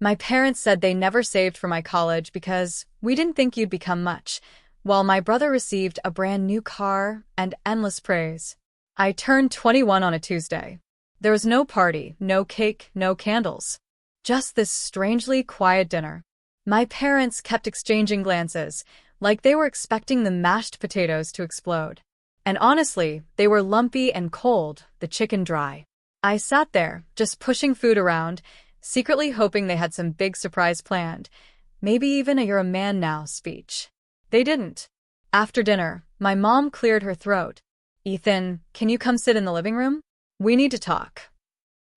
My parents said they never saved for my college because we didn't think you'd become much, while my brother received a brand new car and endless praise. I turned 21 on a Tuesday. There was no party, no cake, no candles. Just this strangely quiet dinner. My parents kept exchanging glances, like they were expecting the mashed potatoes to explode. And honestly, they were lumpy and cold, the chicken dry. I sat there, just pushing food around, secretly hoping they had some big surprise planned, maybe even a "you're a man now" speech. They didn't. After dinner, my mom cleared her throat. "Ethan, can you come sit in the living room? We need to talk."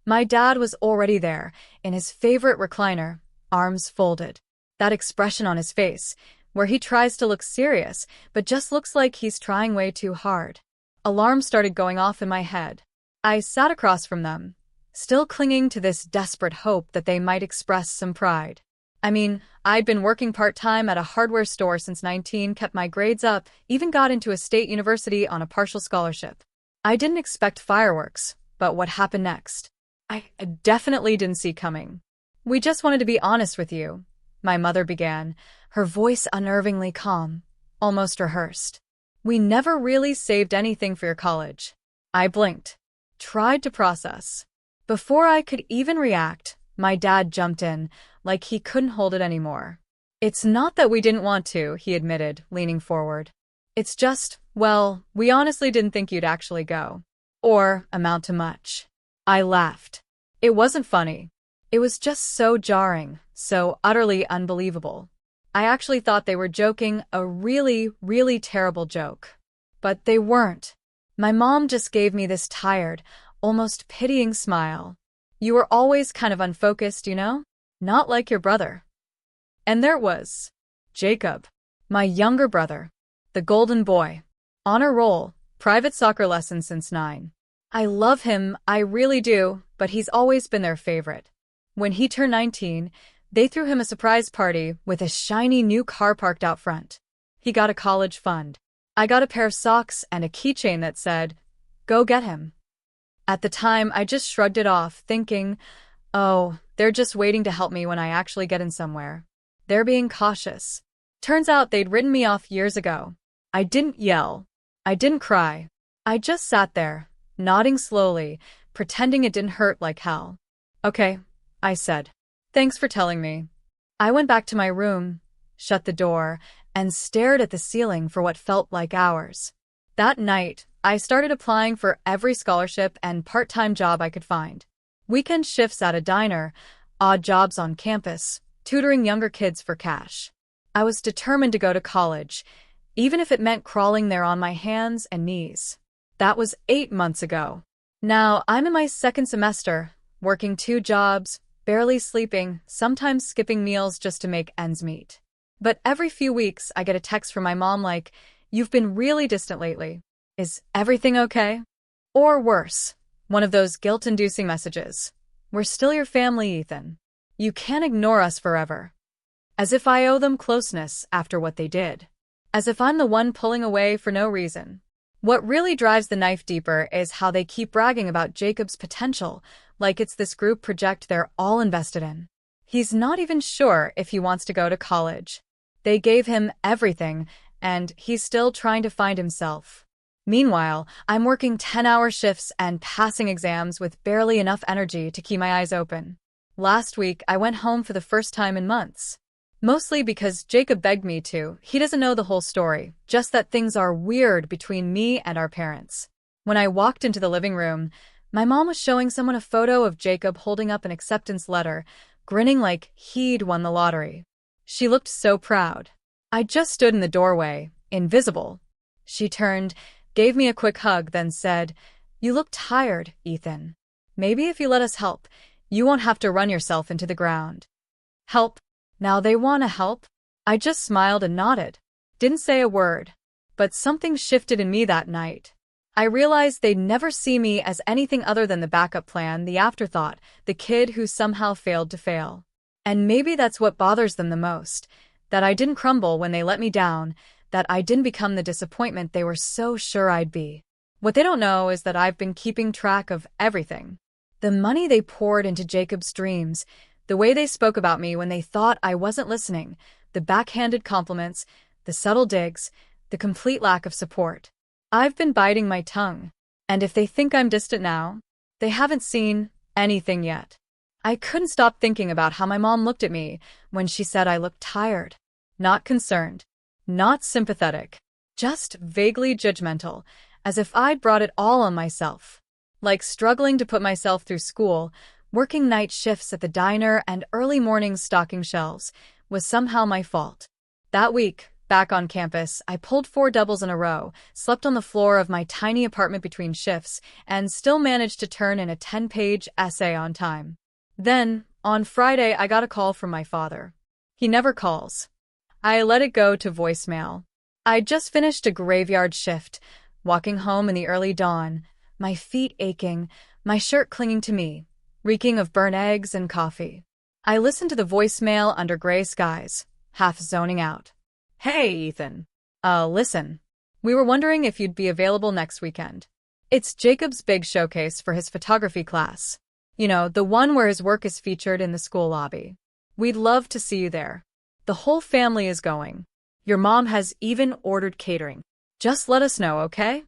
My dad was already there, in his favorite recliner, arms folded. That expression on his face, where he tries to look serious, but just looks like he's trying way too hard. Alarms started going off in my head. I sat across from them, still clinging to this desperate hope that they might express some pride. I mean, I'd been working part-time at a hardware store since 19, kept my grades up, even got into a state university on a partial scholarship. I didn't expect fireworks, but what happened next? I definitely didn't see coming. "We just wanted to be honest with you," my mother began, her voice unnervingly calm, almost rehearsed. "We never really saved anything for your college." I blinked, tried to process. Before I could even react, my dad jumped in, like he couldn't hold it anymore. "It's not that we didn't want to," he admitted, leaning forward. "It's just, well, we honestly didn't think you'd actually go. Or amount to much." I laughed. It wasn't funny. It was just so jarring, so utterly unbelievable. I actually thought they were joking a really, really terrible joke. But they weren't. My mom just gave me this tired, almost pitying smile. "You were always kind of unfocused, you know? Not like your brother." And there it was. Jacob. My younger brother. The golden boy. Honor roll, private soccer lessons since 9. I love him, I really do, but he's always been their favorite. When he turned 19, they threw him a surprise party with a shiny new car parked out front. He got a college fund. I got a pair of socks and a keychain that said, "Go get him." At the time, I just shrugged it off, thinking, oh, they're just waiting to help me when I actually get in somewhere. They're being cautious. Turns out they'd written me off years ago. I didn't yell. I didn't cry. I just sat there, nodding slowly, pretending it didn't hurt like hell. "Okay," I said. "Thanks for telling me." I went back to my room, shut the door, and stared at the ceiling for what felt like hours. That night, I started applying for every scholarship and part-time job I could find. Weekend shifts at a diner, odd jobs on campus, tutoring younger kids for cash. I was determined to go to college, even if it meant crawling there on my hands and knees. That was 8 months ago. Now I'm in my second semester, working 2 jobs, barely sleeping, sometimes skipping meals just to make ends meet. But every few weeks I get a text from my mom like, "You've been really distant lately. Is everything okay?" Or worse, one of those guilt-inducing messages. "We're still your family, Ethan. You can't ignore us forever." As if I owe them closeness after what they did. As if I'm the one pulling away for no reason. What really drives the knife deeper is how they keep bragging about Jacob's potential, like it's this group project they're all invested in. He's not even sure if he wants to go to college. They gave him everything, and he's still trying to find himself. Meanwhile, I'm working 10-hour shifts and passing exams with barely enough energy to keep my eyes open. Last week, I went home for the first time in months. Mostly because Jacob begged me to. He doesn't know the whole story, just that things are weird between me and our parents. When I walked into the living room, my mom was showing someone a photo of Jacob holding up an acceptance letter, grinning like he'd won the lottery. She looked so proud. I just stood in the doorway, invisible. She turned, gave me a quick hug, then said, "You look tired, Ethan. Maybe if you let us help, you won't have to run yourself into the ground." Help? Now they want to help? I just smiled and nodded. Didn't say a word. But something shifted in me that night. I realized they'd never see me as anything other than the backup plan, the afterthought, the kid who somehow failed to fail. And maybe that's what bothers them the most, that I didn't crumble when they let me down, that I didn't become the disappointment they were so sure I'd be. What they don't know is that I've been keeping track of everything. The money they poured into Jacob's dreams, The way they spoke about me when they thought I wasn't listening, the backhanded compliments, the subtle digs, the complete lack of support. I've been biting my tongue. And if they think I'm distant now, they haven't seen anything yet. I couldn't stop thinking about how my mom looked at me when she said I looked tired. Not concerned, not sympathetic, just vaguely judgmental, as if I'd brought it all on myself. Like struggling to put myself through school, working night shifts at the diner, and early mornings stocking shelves was somehow my fault. That week, back on campus, I pulled 4 doubles in a row, slept on the floor of my tiny apartment between shifts, and still managed to turn in a 10-page essay on time. Then, on Friday, I got a call from my father. He never calls. I let it go to voicemail. I'd just finished a graveyard shift, walking home in the early dawn, my feet aching, my shirt clinging to me, reeking of burnt eggs and coffee. I listened to the voicemail under gray skies, half zoning out. Hey, Ethan. Listen. We were wondering if you'd be available next weekend. It's Jacob's big showcase for his photography class. You know, the one where his work is featured in the school lobby. We'd love to see you there. The whole family is going. Your mom has even ordered catering. Just let us know, okay?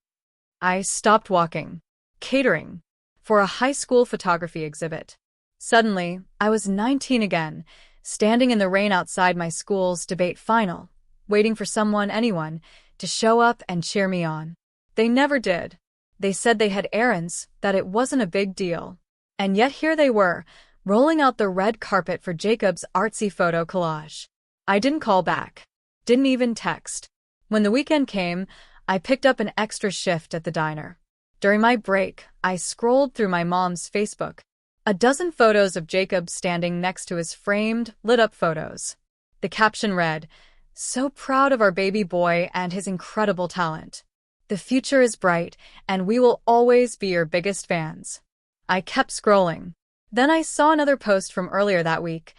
I stopped walking. Catering. For a high school photography exhibit. Suddenly, I was 19 again, standing in the rain outside my school's debate final, waiting for anyone, to show up and cheer me on. They never did. They said they had errands, that it wasn't a big deal. And yet here they were, rolling out the red carpet for Jacob's artsy photo collage. I didn't call back. Didn't even text. When the weekend came, I picked up an extra shift at the diner. During my break, I scrolled through my mom's Facebook. A dozen photos of Jacob standing next to his framed, lit-up photos. The caption read, "So proud of our baby boy and his incredible talent. The future is bright, and we will always be your biggest fans." I kept scrolling. Then I saw another post from earlier that week,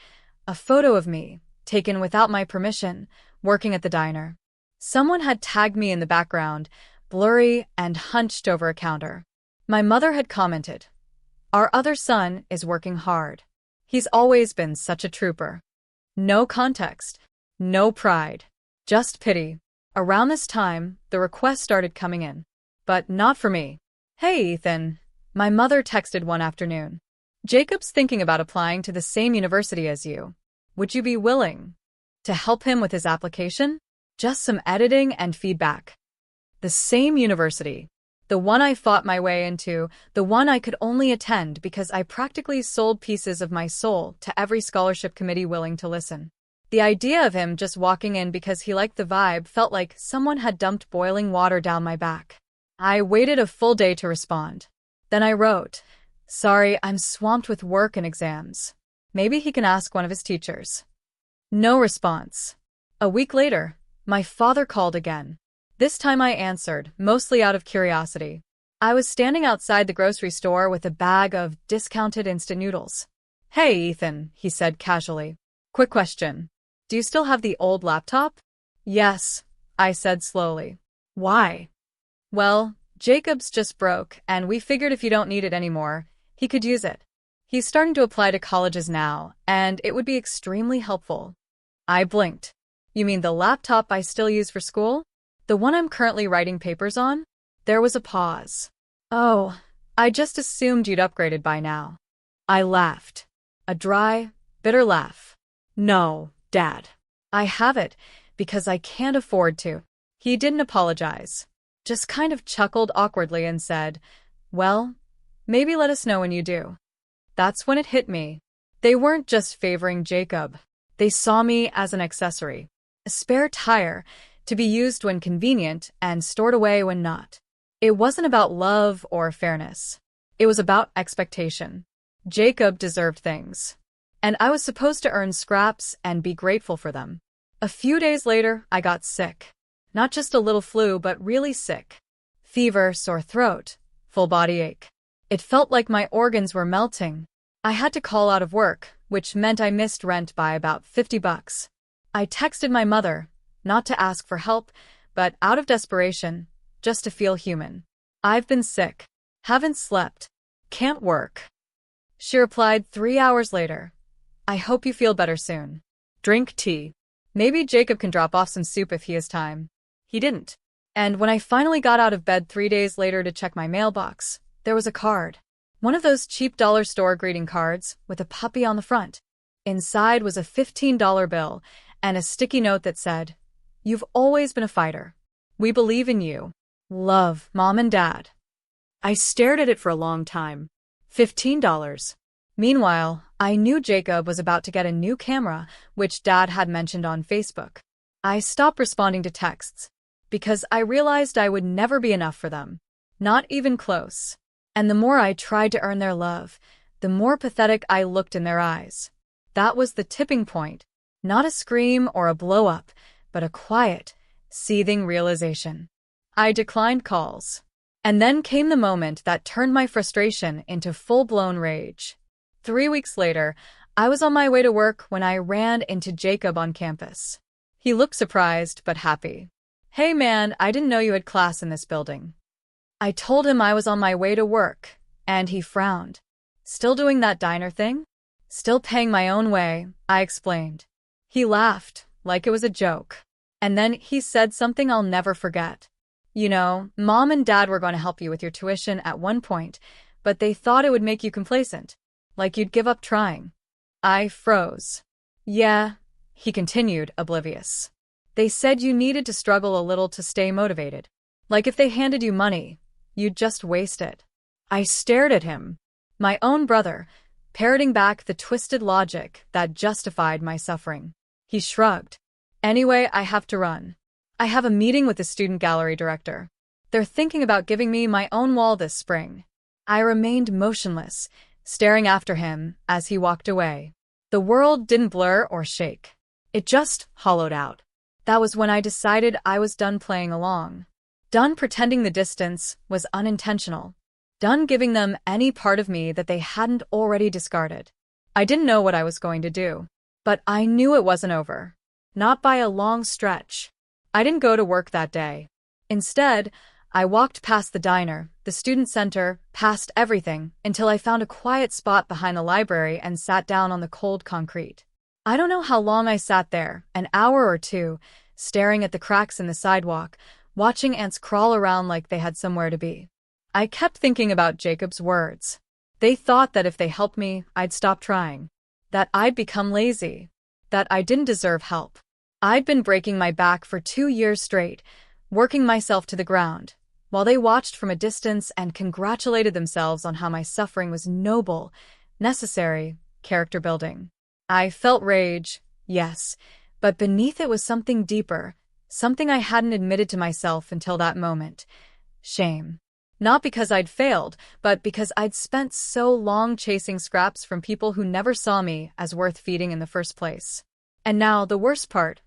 a photo of me, taken without my permission, working at the diner. Someone had tagged me in the background, blurry and hunched over a counter. My mother had commented, "Our other son is working hard. He's always been such a trooper." No context, no pride, just pity. Around this time, the requests started coming in. But not for me. "Hey, Ethan," my mother texted one afternoon. "Jacob's thinking about applying to the same university as you. Would you be willing to help him with his application? Just some editing and feedback." The same university. The one I fought my way into, the one I could only attend because I practically sold pieces of my soul to every scholarship committee willing to listen. The idea of him just walking in because he liked the vibe felt like someone had dumped boiling water down my back. I waited a full day to respond. Then I wrote, "Sorry, I'm swamped with work and exams. Maybe he can ask one of his teachers." No response. A week later, my father called again. This time I answered, mostly out of curiosity. I was standing outside the grocery store with a bag of discounted instant noodles. "Hey, Ethan," he said casually. "Quick question. Do you still have the old laptop?" "Yes," I said slowly. "Why?" "Well, Jacob's just broke, and we figured if you don't need it anymore, he could use it. He's starting to apply to colleges now, and it would be extremely helpful." I blinked. "You mean the laptop I still use for school? The one I'm currently writing papers on?" There was a pause. "Oh, I just assumed you'd upgraded by now." I laughed. A dry, bitter laugh. "No, Dad. I have it because I can't afford to." He didn't apologize. Just kind of chuckled awkwardly and said, "Well, maybe let us know when you do." That's when it hit me. They weren't just favoring Jacob. They saw me as an accessory, a spare tire, to be used when convenient and stored away when not. It wasn't about love or fairness. It was about expectation. Jacob deserved things. And I was supposed to earn scraps and be grateful for them. A few days later, I got sick. Not just a little flu, but really sick. Fever, sore throat, full body ache. It felt like my organs were melting. I had to call out of work, which meant I missed rent by about $50. I texted my mother, not to ask for help, but out of desperation, just to feel human. "I've been sick. Haven't slept. Can't work." She replied 3 hours later. I hope you feel better soon. Drink tea. Maybe Jacob can drop off some soup if he has time. He didn't. And when I finally got out of bed 3 days later to check my mailbox, there was a card. One of those cheap dollar store greeting cards with a puppy on the front. Inside was a $15 bill and a sticky note that said, "You've always been a fighter. We believe in you. Love, Mom and Dad." I stared at it for a long time. $15. Meanwhile, I knew Jacob was about to get a new camera, which Dad had mentioned on Facebook. I stopped responding to texts because I realized I would never be enough for them. Not even close. And the more I tried to earn their love, the more pathetic I looked in their eyes. That was the tipping point. Not a scream or a blow-up, but a quiet, seething realization. I declined calls. And then came the moment that turned my frustration into full-blown rage. 3 weeks later, I was on my way to work when I ran into Jacob on campus. He looked surprised but happy. "Hey man, I didn't know you had class in this building." I told him I was on my way to work, and he frowned. "Still doing that diner thing?" "Still paying my own way," I explained. He laughed, like it was a joke. And then he said something I'll never forget. "You know, Mom and Dad were going to help you with your tuition at one point, but they thought it would make you complacent, like you'd give up trying." I froze. "Yeah," he continued, oblivious. "They said you needed to struggle a little to stay motivated. Like if they handed you money, you'd just waste it." I stared at him, my own brother, parroting back the twisted logic that justified my suffering. He shrugged. "Anyway, I have to run. I have a meeting with the student gallery director. They're thinking about giving me my own wall this spring." I remained motionless, staring after him as he walked away. The world didn't blur or shake. It just hollowed out. That was when I decided I was done playing along. Done pretending the distance was unintentional. Done giving them any part of me that they hadn't already discarded. I didn't know what I was going to do, but I knew it wasn't over. Not by a long stretch. I didn't go to work that day. Instead, I walked past the diner, the student center, past everything, until I found a quiet spot behind the library and sat down on the cold concrete. I don't know how long I sat there, an hour or two, staring at the cracks in the sidewalk, watching ants crawl around like they had somewhere to be. I kept thinking about Jacob's words. They thought that if they helped me, I'd stop trying. That I'd become lazy. That I didn't deserve help. I'd been breaking my back for 2 years straight, working myself to the ground, while they watched from a distance and congratulated themselves on how my suffering was noble, necessary, character building. I felt rage, yes, but beneath it was something deeper, something I hadn't admitted to myself until that moment. Shame. Not because I'd failed, but because I'd spent so long chasing scraps from people who never saw me as worth feeding in the first place. And now, the worst part,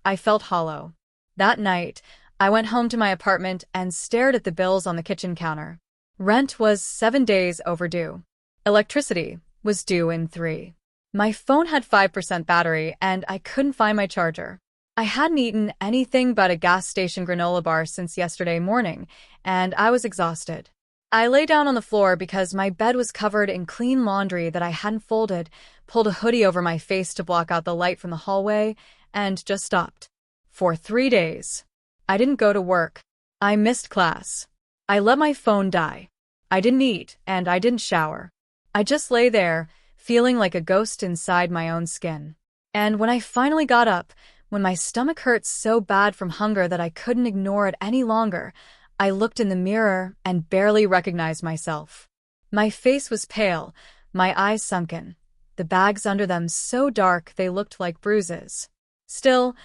I felt hollow. That night, I went home to my apartment and stared at the bills on the kitchen counter. Rent was 7 days overdue. Electricity was due in 3. My phone had 5% battery and I couldn't find my charger. I hadn't eaten anything but a gas station granola bar since yesterday morning, and I was exhausted. I lay down on the floor because my bed was covered in clean laundry that I hadn't folded, pulled a hoodie over my face to block out the light from the hallway, and just stopped. For 3 days. I didn't go to work. I missed class. I let my phone die. I didn't eat, and I didn't shower. I just lay there, feeling like a ghost inside my own skin. And when I finally got up, when my stomach hurt so bad from hunger that I couldn't ignore it any longer, I looked in the mirror and barely recognized myself. My face was pale, my eyes sunken, the bags under them so dark they looked like bruises. Still,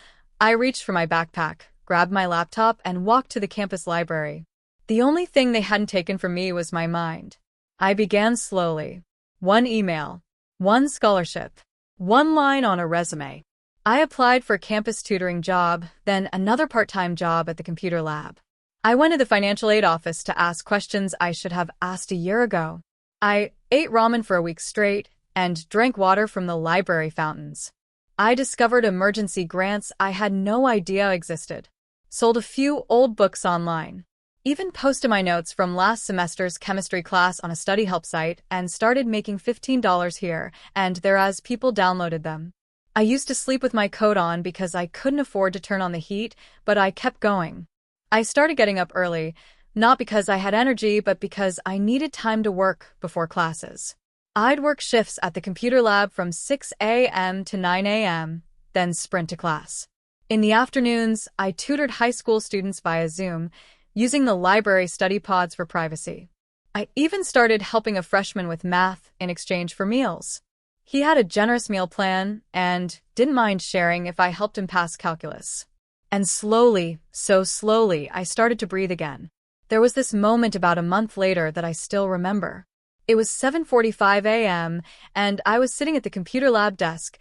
I reached for my backpack, grabbed my laptop, and walked to the campus library. The only thing they hadn't taken from me was my mind. I began slowly. 1 email, 1 scholarship, 1 line on a resume. I applied for a campus tutoring job, then another part-time job at the computer lab. I went to the financial aid office to ask questions I should have asked a year ago. I ate ramen for a week straight and drank water from the library fountains. I discovered emergency grants I had no idea existed. Sold a few old books online. Even posted my notes from last semester's chemistry class on a study help site and started making $15 here and there as people downloaded them. I used to sleep with my coat on because I couldn't afford to turn on the heat, but I kept going. I started getting up early, not because I had energy, but because I needed time to work before classes. I'd work shifts at the computer lab from 6 a.m. to 9 a.m., then sprint to class. In the afternoons, I tutored high school students via Zoom, using the library study pods for privacy. I even started helping a freshman with math in exchange for meals. He had a generous meal plan and didn't mind sharing if I helped him pass calculus. And slowly, so slowly, I started to breathe again. There was this moment about a month later that I still remember. It was 7:45 a.m., and I was sitting at the computer lab desk,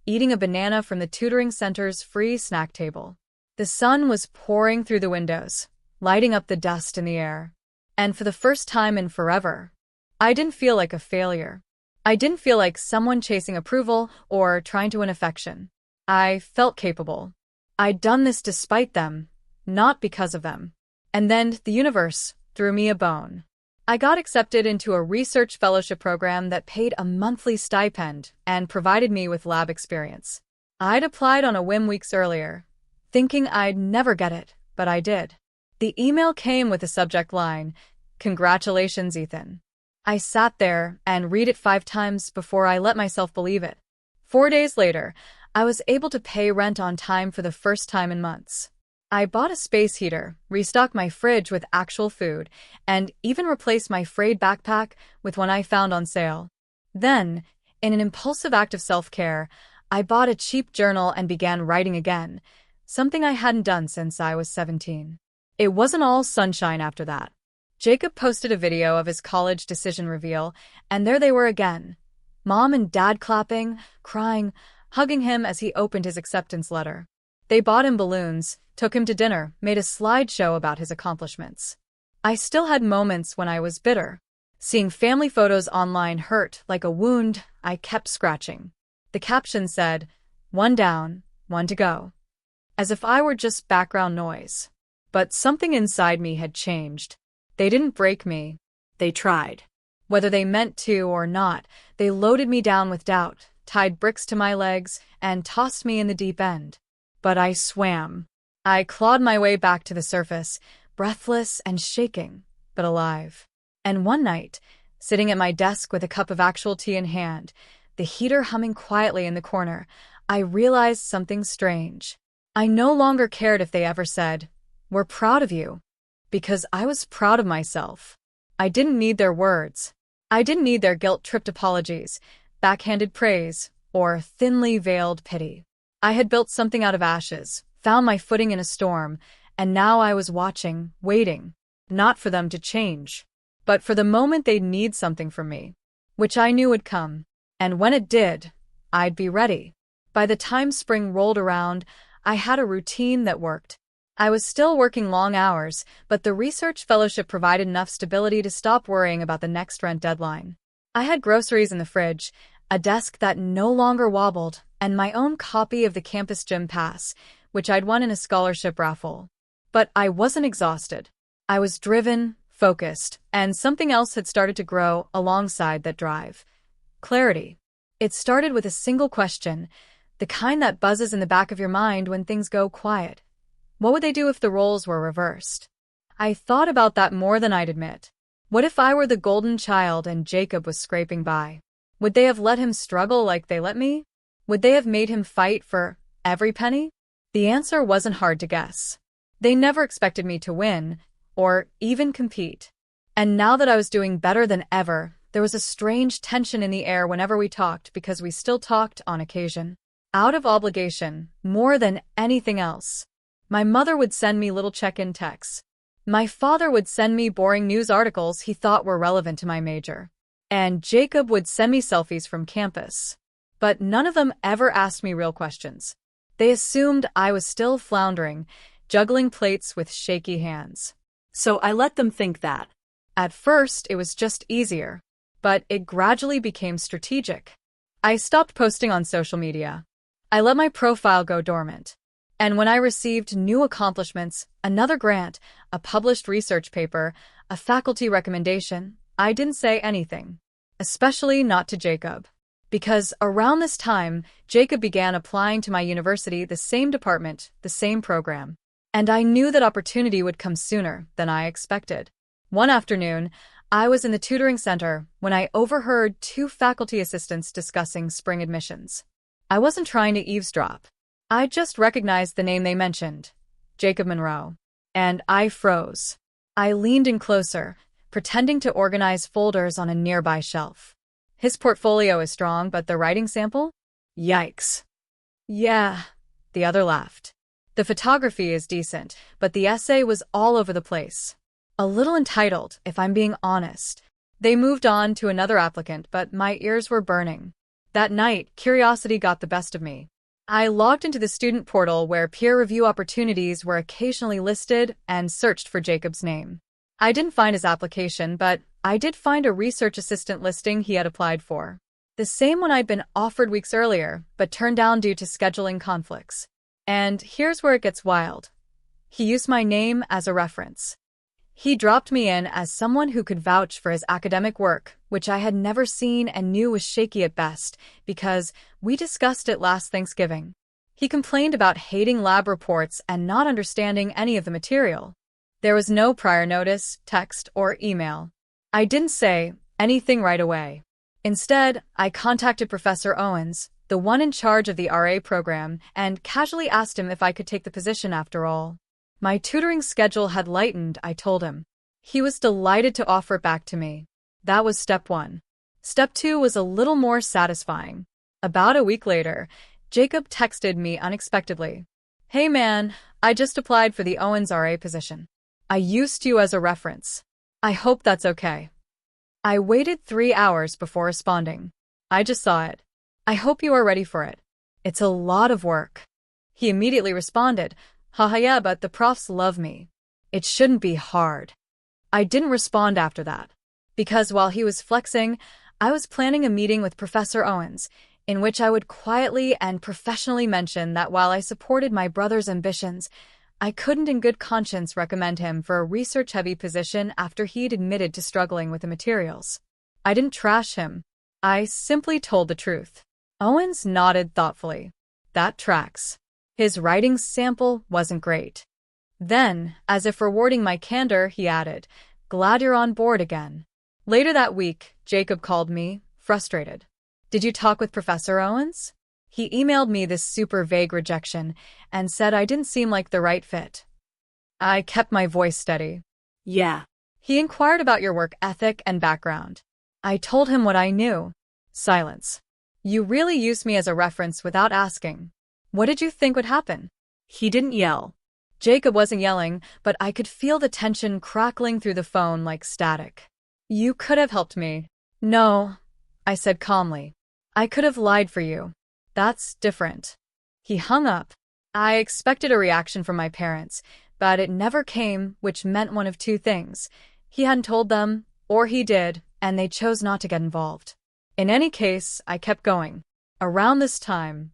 eating a banana from the tutoring center's free snack table. The sun was pouring through the windows, lighting up the dust in the air. And for the first time in forever, I didn't feel like a failure. I didn't feel like someone chasing approval or trying to win affection. I felt capable. I'd done this despite them, not because of them. And then the universe threw me a bone. I got accepted into a research fellowship program that paid a monthly stipend and provided me with lab experience. I'd applied on a whim weeks earlier, thinking I'd never get it, but I did. The email came with a subject line, "Congratulations, Ethan." I sat there and read it 5 times before I let myself believe it. 4 days later, I was able to pay rent on time for the first time in months. I bought a space heater, restocked my fridge with actual food, and even replaced my frayed backpack with one I found on sale. Then, in an impulsive act of self-care, I bought a cheap journal and began writing again, something I hadn't done since I was 17. It wasn't all sunshine after that. Jacob posted a video of his college decision reveal, and there they were again. Mom and Dad clapping, crying, hugging him as he opened his acceptance letter. They bought him balloons, took him to dinner, made a slideshow about his accomplishments. I still had moments when I was bitter. Seeing family photos online hurt like a wound I kept scratching. The caption said, "One down, one to go." As if I were just background noise. But something inside me had changed. They didn't break me. They tried. Whether they meant to or not, they loaded me down with doubt, tied bricks to my legs, and tossed me in the deep end. But I swam. I clawed my way back to the surface, breathless and shaking, but alive. And one night, sitting at my desk with a cup of actual tea in hand, the heater humming quietly in the corner, I realized something strange. I no longer cared if they ever said, "We're proud of you," because I was proud of myself. I didn't need their words. I didn't need their guilt-tripped apologies, backhanded praise, or thinly veiled pity. I had built something out of ashes, found my footing in a storm, and now I was watching, waiting, not for them to change, but for the moment they'd need something from me, which I knew would come. And when it did, I'd be ready. By the time spring rolled around, I had a routine that worked. I was still working long hours, but the research fellowship provided enough stability to stop worrying about the next rent deadline. I had groceries in the fridge, a desk that no longer wobbled, and my own copy of the campus gym pass, which I'd won in a scholarship raffle. But I wasn't exhausted. I was driven, focused, and something else had started to grow alongside that drive. Clarity. It started with a single question, the kind that buzzes in the back of your mind when things go quiet. What would they do if the roles were reversed? I thought about that more than I'd admit. What if I were the golden child and Jacob was scraping by? Would they have let him struggle like they let me? Would they have made him fight for every penny? The answer wasn't hard to guess. They never expected me to win, or even compete. And now that I was doing better than ever, there was a strange tension in the air whenever we talked because we still talked on occasion. Out of obligation, more than anything else. My mother would send me little check-in texts. My father would send me boring news articles he thought were relevant to my major. And Jacob would send me selfies from campus. But none of them ever asked me real questions. They assumed I was still floundering, juggling plates with shaky hands. So I let them think that. At first, it was just easier. But it gradually became strategic. I stopped posting on social media. I let my profile go dormant. And when I received new accomplishments, another grant, a published research paper, a faculty recommendation, I didn't say anything. Especially not to Jacob. Because around this time, Jacob began applying to my university, the same department, the same program. And I knew that opportunity would come sooner than I expected. One afternoon, I was in the tutoring center when I overheard two faculty assistants discussing spring admissions. I wasn't trying to eavesdrop. I just recognized the name they mentioned, Jacob Monroe. And I froze. I leaned in closer, pretending to organize folders on a nearby shelf. His portfolio is strong, but the writing sample? Yikes. Yeah, the other laughed. The photography is decent, but the essay was all over the place. A little entitled, if I'm being honest. They moved on to another applicant, but my ears were burning. That night, curiosity got the best of me. I logged into the student portal where peer review opportunities were occasionally listed and searched for Jacob's name. I didn't find his application, but I did find a research assistant listing he had applied for. The same one I'd been offered weeks earlier, but turned down due to scheduling conflicts. And here's where it gets wild. He used my name as a reference. He dropped me in as someone who could vouch for his academic work, which I had never seen and knew was shaky at best, because we discussed it last Thanksgiving. He complained about hating lab reports and not understanding any of the material. There was no prior notice, text, or email. I didn't say anything right away. Instead, I contacted Professor Owens, the one in charge of the RA program, and casually asked him if I could take the position after all. My tutoring schedule had lightened, I told him. He was delighted to offer it back to me. That was step one. Step two was a little more satisfying. About a week later, Jacob texted me unexpectedly. Hey man, I just applied for the Owens RA position. I used you as a reference. I hope that's okay. I waited 3 hours before responding. I just saw it. I hope you are ready for it. It's a lot of work. He immediately responded, haha yeah, but the profs love me. It shouldn't be hard. I didn't respond after that. Because while he was flexing, I was planning a meeting with Professor Owens, in which I would quietly and professionally mention that while I supported my brother's ambitions, I couldn't in good conscience recommend him for a research-heavy position after he'd admitted to struggling with the materials. I didn't trash him. I simply told the truth. Owens nodded thoughtfully. That tracks. His writing sample wasn't great. Then, as if rewarding my candor, he added, glad you're on board again. Later that week, Jacob called me, frustrated. Did you talk with Professor Owens? He emailed me this super vague rejection and said I didn't seem like the right fit. I kept my voice steady. Yeah. He inquired about your work ethic and background. I told him what I knew. Silence. You really used me as a reference without asking. What did you think would happen? He didn't yell. Jacob wasn't yelling, but I could feel the tension crackling through the phone like static. You could have helped me. No, I said calmly. I could have lied for you. That's different. He hung up. I expected a reaction from my parents, but it never came, which meant one of two things. He hadn't told them, or he did, and they chose not to get involved. In any case, I kept going. Around this time,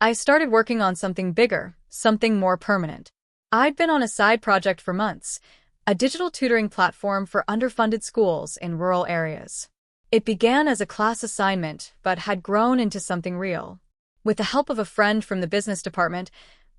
I started working on something bigger, something more permanent. I'd been on a side project for months, a digital tutoring platform for underfunded schools in rural areas. It began as a class assignment, but had grown into something real. With the help of a friend from the business department,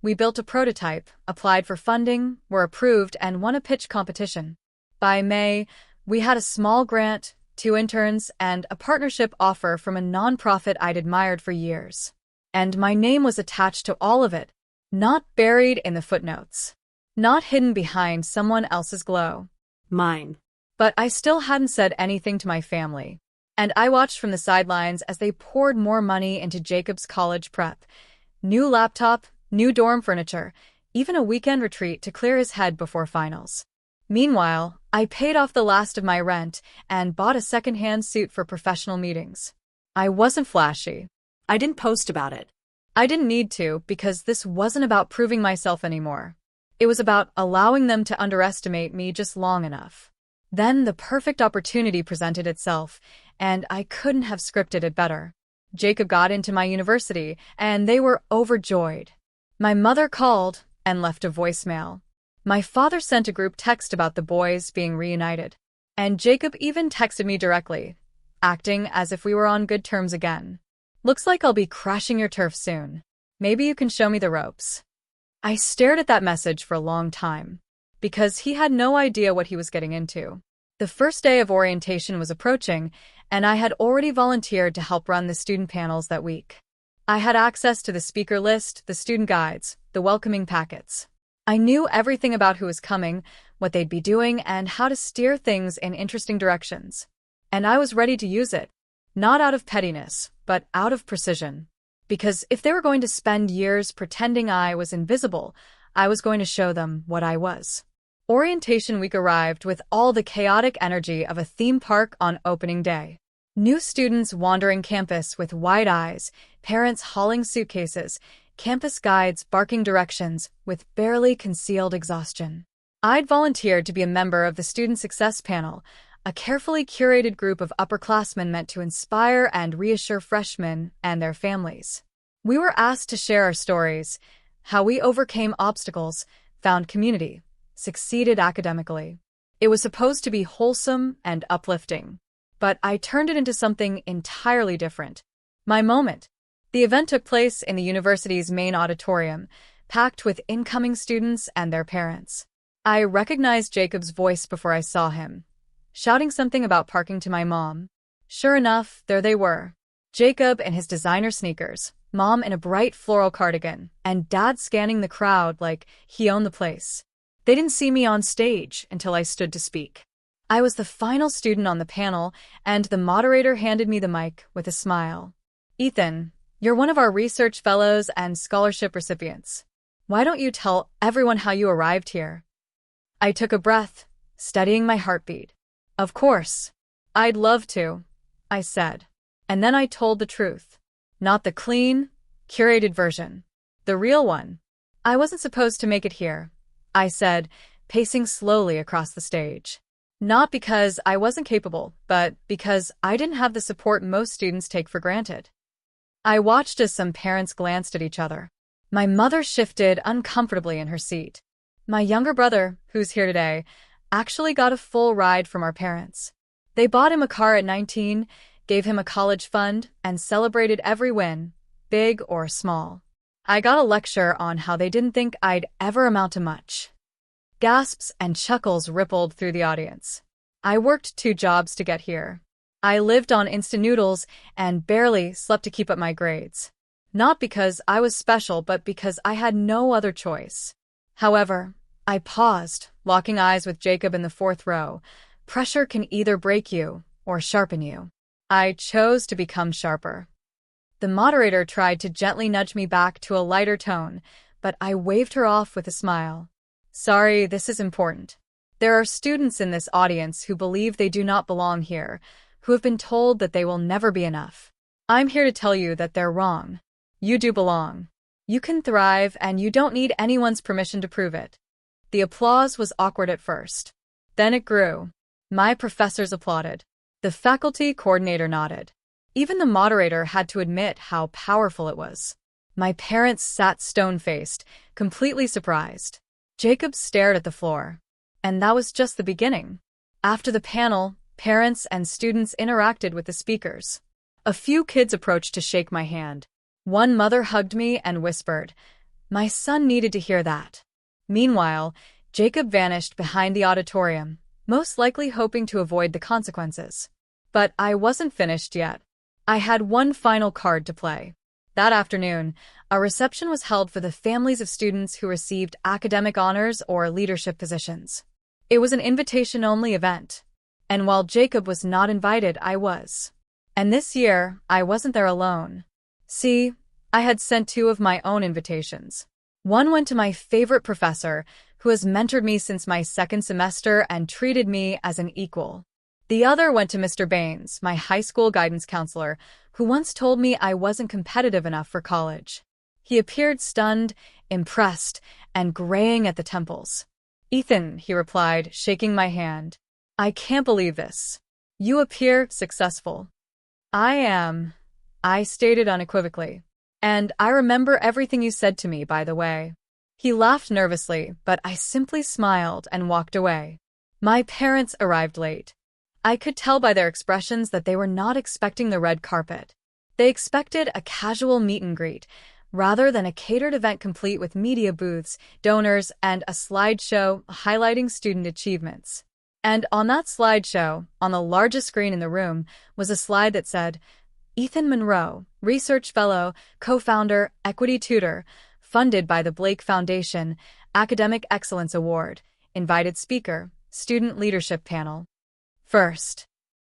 we built a prototype, applied for funding, were approved, and won a pitch competition. By May, we had a small grant, 2 interns, and a partnership offer from a nonprofit I'd admired for years. And my name was attached to all of it, not buried in the footnotes, not hidden behind someone else's glow. Mine. But I still hadn't said anything to my family. And I watched from the sidelines as they poured more money into Jacob's college prep. New laptop, new dorm furniture, even a weekend retreat to clear his head before finals. Meanwhile, I paid off the last of my rent and bought a second-hand suit for professional meetings. I wasn't flashy. I didn't post about it. I didn't need to because this wasn't about proving myself anymore. It was about allowing them to underestimate me just long enough. Then the perfect opportunity presented itself, and I couldn't have scripted it better. Jacob got into my university, and they were overjoyed. My mother called and left a voicemail. My father sent a group text about the boys being reunited. And Jacob even texted me directly, acting as if we were on good terms again. Looks like I'll be crashing your turf soon. Maybe you can show me the ropes. I stared at that message for a long time, because he had no idea what he was getting into. The first day of orientation was approaching, and I had already volunteered to help run the student panels that week. I had access to the speaker list, the student guides, the welcoming packets. I knew everything about who was coming, what they'd be doing, and how to steer things in interesting directions. And I was ready to use it, not out of pettiness, but out of precision. Because if they were going to spend years pretending I was invisible, I was going to show them what I was. Orientation week arrived with all the chaotic energy of a theme park on opening day. New students wandering campus with wide eyes, parents hauling suitcases, campus guides barking directions with barely concealed exhaustion. I'd volunteered to be a member of the Student Success Panel, a carefully curated group of upperclassmen meant to inspire and reassure freshmen and their families. We were asked to share our stories, how we overcame obstacles, found community, succeeded academically. It was supposed to be wholesome and uplifting, but I turned it into something entirely different. My moment. The event took place in the university's main auditorium, packed with incoming students and their parents. I recognized Jacob's voice before I saw him, shouting something about parking to my mom. Sure enough, there they were. Jacob in his designer sneakers, Mom in a bright floral cardigan, and Dad scanning the crowd like he owned the place. They didn't see me on stage until I stood to speak. I was the final student on the panel, and the moderator handed me the mic with a smile. Ethan, you're one of our research fellows and scholarship recipients. Why don't you tell everyone how you arrived here? I took a breath, steadying my heartbeat. Of course. I'd love to, I said. And then I told the truth. Not the clean, curated version. The real one. I wasn't supposed to make it here, I said, pacing slowly across the stage. Not because I wasn't capable, but because I didn't have the support most students take for granted. I watched as some parents glanced at each other. My mother shifted uncomfortably in her seat. My younger brother, who's here today, actually got a full ride from our parents. They bought him a car at 19, gave him a college fund, and celebrated every win, big or small. I got a lecture on how they didn't think I'd ever amount to much. Gasps and chuckles rippled through the audience. I worked 2 jobs to get here. I lived on instant noodles and barely slept to keep up my grades. Not because I was special, but because I had no other choice. However, I paused, locking eyes with Jacob in the 4th row. Pressure can either break you or sharpen you. I chose to become sharper. The moderator tried to gently nudge me back to a lighter tone, but I waved her off with a smile. Sorry, this is important. There are students in this audience who believe they do not belong here, who have been told that they will never be enough. I'm here to tell you that they're wrong. You do belong. You can thrive, and you don't need anyone's permission to prove it. The applause was awkward at first. Then it grew. My professors applauded. The faculty coordinator nodded. Even the moderator had to admit how powerful it was. My parents sat stone-faced, completely surprised. Jacob stared at the floor. And that was just the beginning. After the panel, parents and students interacted with the speakers. A few kids approached to shake my hand. One mother hugged me and whispered, "My son needed to hear that." Meanwhile, Jacob vanished behind the auditorium, most likely hoping to avoid the consequences. But I wasn't finished yet. I had one final card to play. That afternoon, a reception was held for the families of students who received academic honors or leadership positions. It was an invitation-only event. And while Jacob was not invited, I was. And this year, I wasn't there alone. See, I had sent 2 of my own invitations. One went to my favorite professor, who has mentored me since my 2nd semester and treated me as an equal. The other went to Mr. Baines, my high school guidance counselor, who once told me I wasn't competitive enough for college. He appeared stunned, impressed, and graying at the temples. "Ethan," he replied, shaking my hand. "I can't believe this. You appear successful." "I am," I stated unequivocally. And I remember everything you said to me, by the way. He laughed nervously, but I simply smiled and walked away. My parents arrived late. I could tell by their expressions that they were not expecting the red carpet. They expected a casual meet and greet, rather than a catered event complete with media booths, donors, and a slideshow highlighting student achievements. And on that slideshow, on the largest screen in the room, was a slide that said, Ethan Monroe, Research Fellow, Co-Founder, Equity Tutor, funded by the Blake Foundation, Academic Excellence Award, Invited Speaker, Student Leadership Panel. First,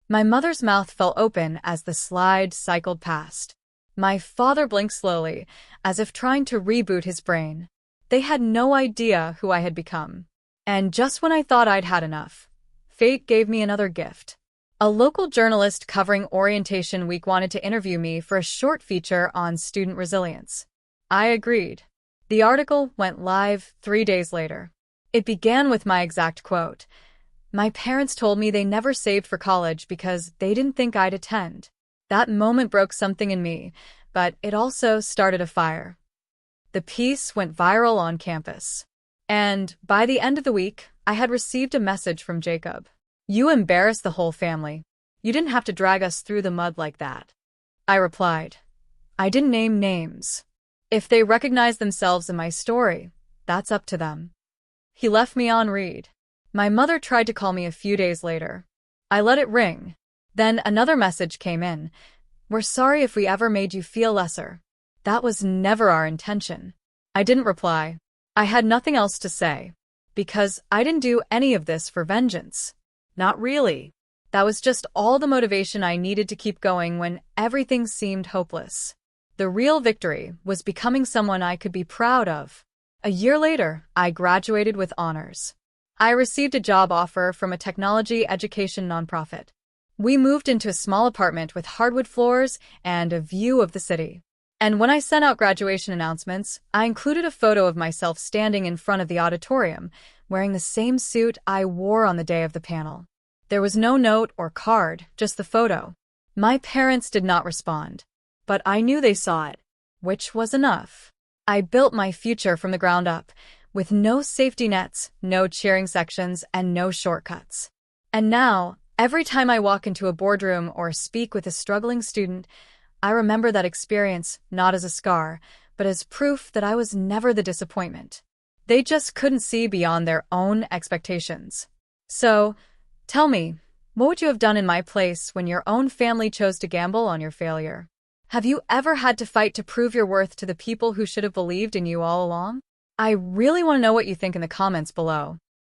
my mother's mouth fell open as the slide cycled past. My father blinked slowly, as if trying to reboot his brain. They had no idea who I had become. And just when I thought I'd had enough, fate gave me another gift. A local journalist covering Orientation Week wanted to interview me for a short feature on student resilience. I agreed. The article went live 3 days later. It began with my exact quote. My parents told me they never saved for college because they didn't think I'd attend. That moment broke something in me, but it also started a fire. The piece went viral on campus. And by the end of the week, I had received a message from Jacob. You embarrassed the whole family. You didn't have to drag us through the mud like that. I replied. I didn't name names. If they recognize themselves in my story, that's up to them. He left me on read. My mother tried to call me a few days later. I let it ring. Then another message came in. We're sorry if we ever made you feel lesser. That was never our intention. I didn't reply. I had nothing else to say. Because I didn't do any of this for vengeance. Not really. That was just all the motivation I needed to keep going when everything seemed hopeless. The real victory was becoming someone I could be proud of. A year later, I graduated with honors. I received a job offer from a technology education nonprofit. We moved into a small apartment with hardwood floors and a view of the city. And when I sent out graduation announcements, I included a photo of myself standing in front of the auditorium, wearing the same suit I wore on the day of the panel. There was no note or card, just the photo. My parents did not respond, but I knew they saw it, which was enough. I built my future from the ground up, with no safety nets, no cheering sections, and no shortcuts. And now, every time I walk into a boardroom or speak with a struggling student, I remember that experience not as a scar, but as proof that I was never the disappointment. They just couldn't see beyond their own expectations. So, tell me, what would you have done in my place when your own family chose to gamble on your failure? Have you ever had to fight to prove your worth to the people who should have believed in you all along? I really want to know what you think in the comments below.